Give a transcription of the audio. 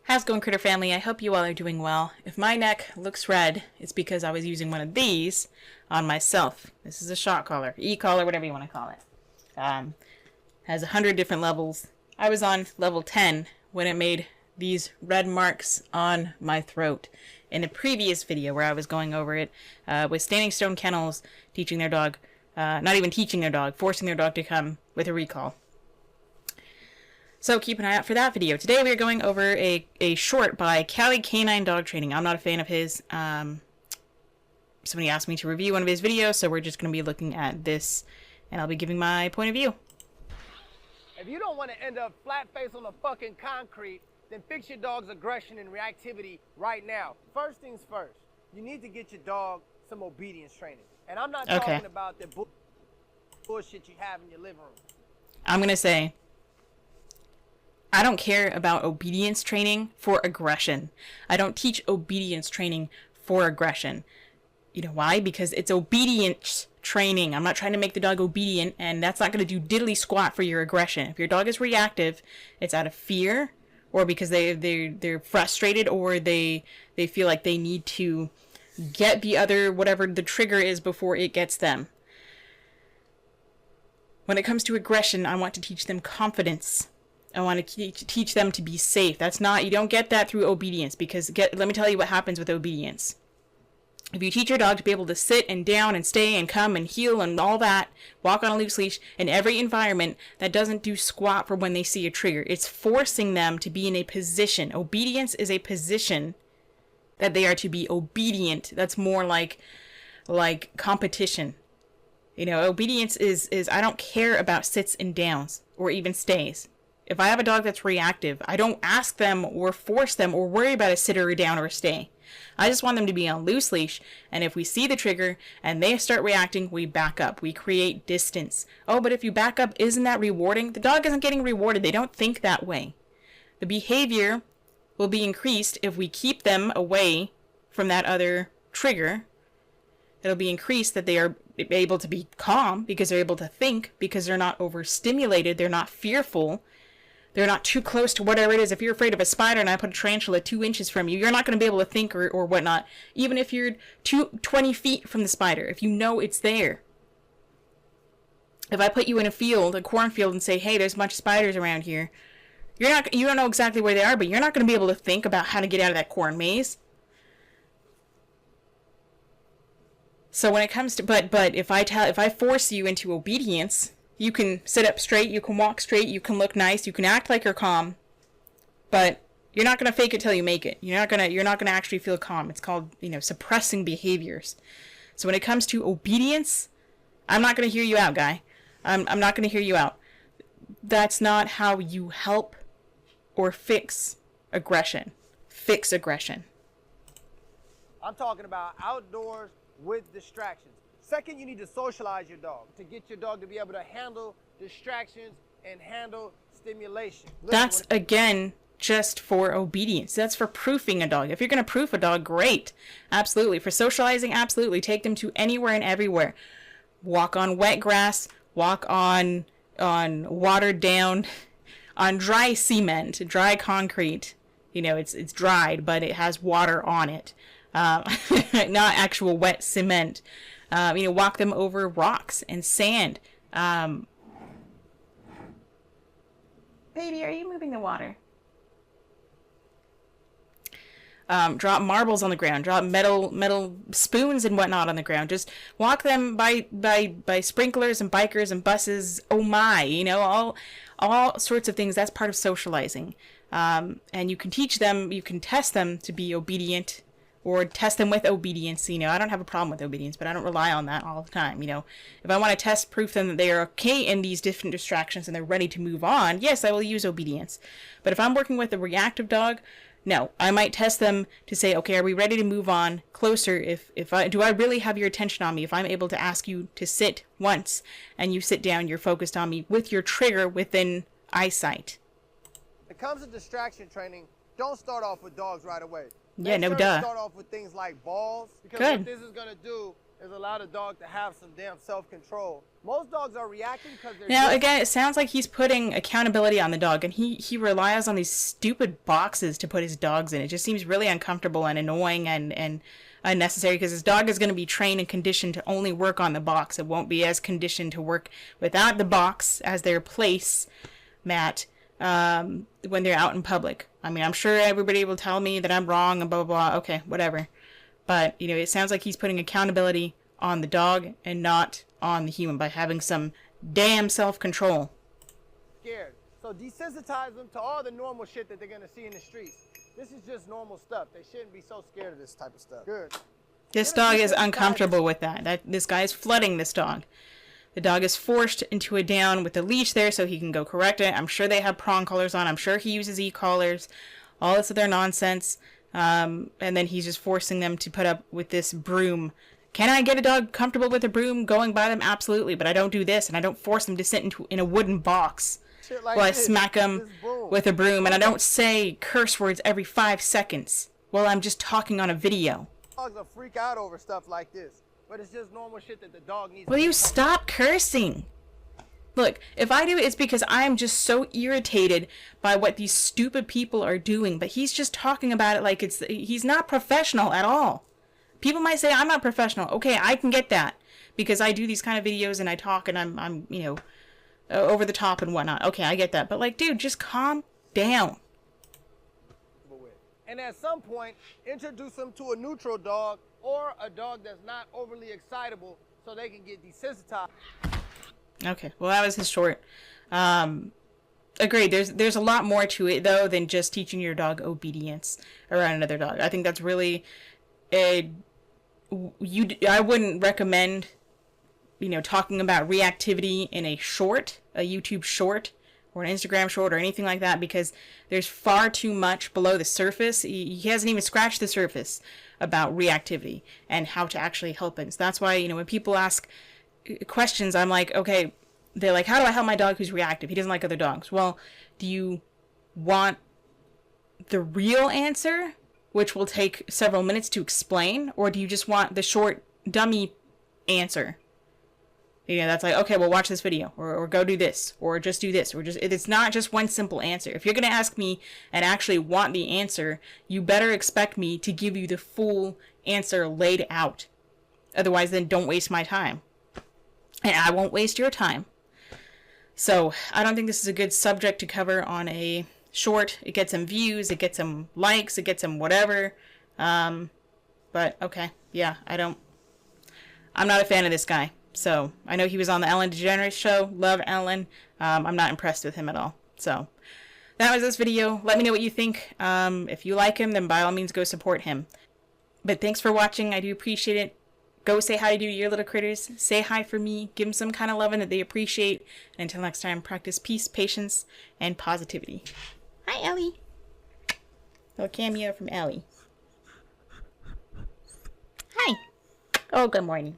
How's it going, Critter Family? I hope you all are doing well. If my neck looks red, it's because I was using one of these on myself. This is a shock collar, e-collar, whatever you want to call it. Has 100 different levels. I was on level 10 when it made these red marks on my throat. In a previous video where I was going over it with Standing Stone Kennels teaching their dog, not even teaching their dog, forcing their dog to come with a recall. So keep an eye out for that video. Today we are going over a short by Cali K9 Dog Training. I'm not a fan of his. Somebody asked me to review one of his videos, so we're just going to be looking at this, and I'll be giving my point of view. If you don't want to end up flat face on the fucking concrete, then fix your dog's aggression and reactivity right now. First things first, you need to get your dog some obedience training. And I'm not talking about the bullshit you have in your living room. I'm going to say, I don't care about obedience training for aggression. I don't teach obedience training for aggression. You know why? Because it's obedience training. I'm not trying to make the dog obedient, and that's not going to do diddly squat for your aggression. If your dog is reactive, it's out of fear, or because they're frustrated, or they feel like they need to get the other, whatever the trigger is, before it gets them. When it comes to aggression, I want to teach them confidence. I want to teach them to be safe. That's not, you don't get that through obedience, because let me tell you what happens with obedience. If you teach your dog to be able to sit and down and stay and come and heel and all that, walk on a loose leash in every environment, that doesn't do squat for when they see a trigger. It's forcing them to be in a position. Obedience is a position that they are to be obedient. That's more like competition. You know, obedience is I don't care about sits and downs or even stays. If I have a dog that's reactive, I don't ask them or force them or worry about a sit or a down or a stay. I just want them to be on loose leash, and if we see the trigger and they start reacting, we back up. We create distance. Oh, but if you back up, isn't that rewarding? The dog isn't getting rewarded. They don't think that way. The behavior will be increased if we keep them away from that other trigger. It'll be increased that they are able to be calm because they're able to think, because they're not overstimulated, they're not fearful. They're not too close to whatever it is. If you're afraid of a spider and I put a tarantula 2 inches from you, you're not going to be able to think or whatnot. Even if you're 20 feet from the spider, if you know it's there. If I put you in a field, a cornfield, and say, hey, there's a bunch of spiders around here, you don't know exactly where they are, but you're not going to be able to think about how to get out of that corn maze. So when it comes to, but if I force you into obedience, you can sit up straight, you can walk straight, you can look nice, you can act like you're calm, but you're not going to fake it till you make it. You're not going to actually feel calm. It's called, suppressing behaviors. So when it comes to obedience, I'm not going to hear you out, guy. I'm not going to hear you out. That's not how you help or fix aggression. Fix aggression. I'm talking about outdoors with distractions. Second, you need to socialize your dog to get your dog to be able to handle distractions and handle stimulation. That's, again, just for obedience. That's for proofing a dog. If you're going to proof a dog, great. Absolutely. For socializing, absolutely. Take them to anywhere and everywhere. Walk on wet grass. Walk on watered down, on dry cement, dry concrete. It's dried, but it has water on it. Not actual wet cement. Walk them over rocks and sand. Baby, are you moving the water? Drop marbles on the ground. Drop metal spoons and whatnot on the ground. Just walk them by sprinklers and bikers and buses. Oh my, all sorts of things. That's part of socializing. And you can teach them, you can test them to be obedient, or test them with obedience. I don't have a problem with obedience, but I don't rely on that all the time. If I want to proof them that they are okay in these different distractions and they're ready to move on, yes, I will use obedience. But if I'm working with a reactive dog, no, I might test them to say, okay, are we ready to move on closer? Do I really have your attention on me? If I'm able to ask you to sit once and you sit down, you're focused on me with your trigger within eyesight. When it comes to distraction training, don't start off with dogs right away. Yeah, no duh. Start off with things like balls, because what this is going to do is allow the dog to have some damn self-control. Most dogs are reacting because they're... Now, again, it sounds like he's putting accountability on the dog, and he relies on these stupid boxes to put his dogs in. It just seems really uncomfortable and annoying and unnecessary, because his dog is going to be trained and conditioned to only work on the box. It won't be as conditioned to work without the box as their place mat when they're out in public. I mean, I'm sure everybody will tell me that I'm wrong and blah, blah, blah. Okay, whatever. But, you know, it sounds like he's putting accountability on the dog and not on the human by having some damn self-control. Scared. So desensitize them to all the normal shit that they're going to see in the streets. This is just normal stuff. They shouldn't be so scared of this type of stuff. Good. This dog is uncomfortable with that. This guy is flooding this dog. The dog is forced into a down with the leash there so he can go correct it. I'm sure they have prong collars on. I'm sure he uses e-collars. All this other nonsense. And then he's just forcing them to put up with this broom. Can I get a dog comfortable with a broom going by them? Absolutely. But I don't do this, and I don't force them to sit in a wooden box Like while I smack them with a broom. And I don't say curse words every 5 seconds while I'm just talking on a video. Dogs will freak out over stuff like this. But it's just normal shit that the dog needs. Will you stop cursing? Look, if I do it, it's because I'm just so irritated by what these stupid people are doing. But he's just talking about it like he's not professional at all. People might say I'm not professional. Okay, I can get that because I do these kind of videos and I talk and I'm you know, over the top and whatnot. Okay, I get that. But like, dude, just calm down. And at some point, introduce them to a neutral dog or a dog that's not overly excitable so they can get desensitized. Okay, well, that was his short. Agreed. There's a lot more to it though than just teaching your dog obedience around another dog. I think that's really I wouldn't recommend, you know, talking about reactivity in a YouTube short or an Instagram short or anything like that, because there's far too much below the surface. He hasn't even scratched the surface about reactivity and how to actually help it. So that's why, you know, when people ask questions, I'm like, okay, they're like, how do I help my dog who's reactive? He doesn't like other dogs. Well, do you want the real answer, which will take several minutes to explain, or do you just want the short dummy answer? You know, that's like, okay, well, watch this video, or go do this, or just do this, or just, it's not just one simple answer. If you're going to ask me and actually want the answer, you better expect me to give you the full answer laid out. Otherwise, then don't waste my time. And I won't waste your time. So, I don't think this is a good subject to cover on a short. It gets some views, it gets some likes, it gets some whatever. But, okay, yeah, I'm not a fan of this guy. So, I know he was on the Ellen DeGeneres show. Love Ellen. I'm not impressed with him at all. So, that was this video. Let me know what you think. If you like him, then by all means go support him. But thanks for watching. I do appreciate it. Go say hi to your little critters. Say hi for me. Give them some kind of loving that they appreciate. And until next time, practice peace, patience, and positivity. Hi, Ellie. Little cameo from Ellie. Hi. Oh, good morning.